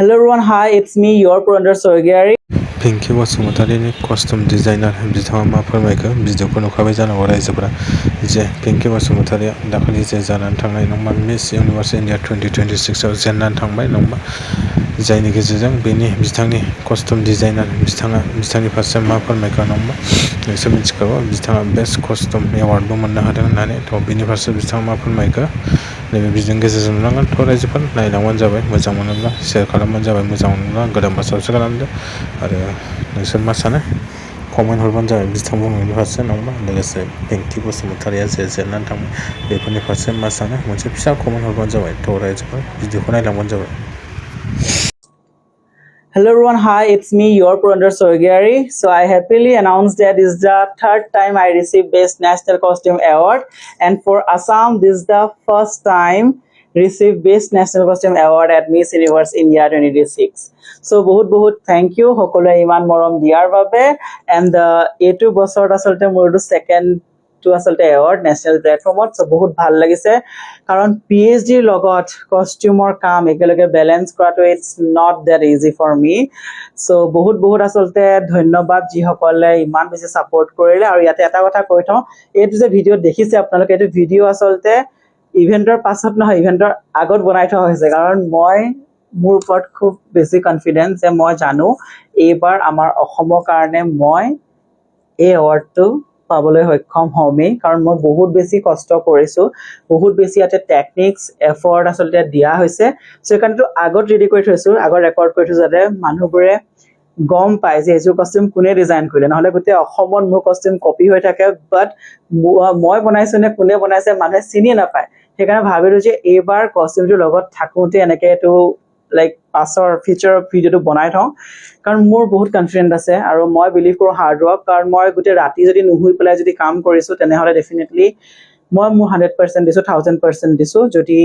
Hello everyone, hi, it's me, your Purandar Sorgiari. Pinky Basumatariनि costume designer बिथाङा मा फोरमायखो भिडिअखौ नुखाबाय जानांगौ रायजोफोरा जे पिंकी बसुमतारिया दाखालि जे जानानै थांनाय नङा मिस इउनिभार्स इन्डिया 2026 आव जेननानै थांबाय नङा जायनि गेजेरजों बेनि बिथांनि कस्ट्युम डिजाइनार बिथांनि फारसे मा फोरमायखो नङा नोंसोर मिथिखागौ बिथाङा बेस्ट कस्ट्युम एवार्डबो मोननो हादों होननानै थ' बेनि फारसे बिथाङा मा फोरमायखो नैबे भिडिअनि गेजेरजों नुलांगोन थ' रायजोफोर नायलांबानो जाबाय मोजां मोनोब्ला शेयार खालामबानो जाबाय मोजां मोनोब्ला गोदानबा साबस्क्राइब खालामदो आरो नोंसोर मा सानो कमेन्ट हरबानो जाबाय बिथां बुंनायनि फारसे नङा लोगोसे पिंकी बसुमतारिया जे जेननानै थांबाय बेफोरनि फारसे मा सानो मोनसे फिसा कमेन्ट हरबानो जाबाय थ' रायजोफोर भिडिअखौ नायलांबानो जाबाय Hello everyone, hi, it's me, your Purandar Sorgiari. So I happily announced that this is the third time I received Best National Costume Award, and for Assam this is the first time received Best National Costume Award at Miss Universe India 2026. So বহুত thank you সকলোৱে ইমান মৰম দিয়াৰ বাবে, and এইটো বছৰত আচলতে মোৰটো second to আচলতে এৱাৰ্ড নেশ্যনেল প্লেটফৰ্মত সো বহুত ভাল লাগিছে কাৰণ পিএইচডি লগত কস্টিউমৰ কাম একেলগে বেলেন্স কৰাটো it's not that easy for me so বহুত আচলতে ধন্যবাদ যিসকলে ইমান বেছি সাপোৰ্ট কৰিলে আৰু ইয়াতে এটা কথা কৈ থওঁ এইটো যে ভিডিঅ দেখিছে আপোনালোকে এইটো ভিডিঅ আচলতে ইভেন্টৰ পাছত নহয় ইভেন্টৰ আগত বনাই থোৱা হৈছে কাৰণ মই মোৰ ওপৰত খুব বেছি কনফিডেন্স যে মই জানো এইবাৰ আমাৰ অসমৰ কাৰণে মই এই এৱাৰ্ডটো পাবলৈ সক্ষম হমেই কাৰণ মই বহুত বেছি কষ্ট কৰিছো বহুত বেছি ইয়াতে টেকনিক্স এফৰ্ট আচলতে দিয়া হৈছে সো একাৰণটো আগত ৰেডি কৰি থৈছো আগত ৰেকৰ্ড কৰি থৈছো যাতে মানুহবোৰে গম পায় যে এযোৰ কস্টিউম কোনে ডিজাইন কৰিলে নহলে গোটেই অসমত মোৰ কস্টিউম কপি হৈ থাকে বাট মই বনাইছো নে কোনে বনাইছে মানুহে চিনি নাপায় সেইকাৰণে ভাবিলো যে এইবাৰ কস্টিউমটোৰ লগত থাকোঁতে এনেকে এইটো লাইক পাছৰ ফিচাৰ ভিডিঅ'টো বনাই থওঁ কাৰণ মোৰ বহুত কনফিডেন্ট আছে আৰু মই বিলিভ কৰোঁ হাৰ্ড ৱৰ্ক কাৰণ মই গোটেই ৰাতি যদি নুহুই পেলাই যদি কাম কৰিছো তেনেহলে ডেফিনেটলি মই মোৰ 100% দিছো 1000% দিছো যদি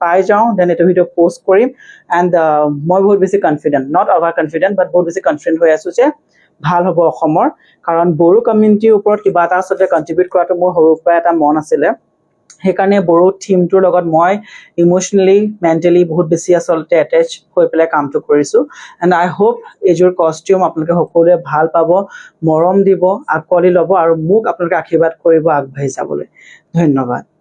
পাই যাওঁ দেন এইটো ভিডিঅ পোষ্ট কৰিম এণ্ড মই বহুত বেছি কনফিডেন্ট নট অভাৰ কনফিডেন্ট বাট বহুত বেছি কনফিডেন্ট হৈ আছো যে ভাল হ'ব অসমৰ কাৰণ বড়ো কমিউনিটিৰ ওপৰত কিবা এটা আচলতে কন্ট্ৰিবিউট কৰাটো মোৰ সৰুৰ পৰা এটা মন আছিলে সেইকাৰণে বড়ো থিমটোৰ লগত মই ইমোশনেলি মেণ্টেলি বহুত বেছি আচলতে এটেচ হৈ পেলাই কামটো কৰিছো এণ্ড আই হোপ এইযোৰ কস্টিউম আপোনালোকে সকলোৱে ভাল পাব মৰম দিব আকোৱালি ল'ব আৰু মোক আপোনালোকে আশীৰ্বাদ কৰিব আগবাঢ়ি যাবলৈ ধন্যবাদ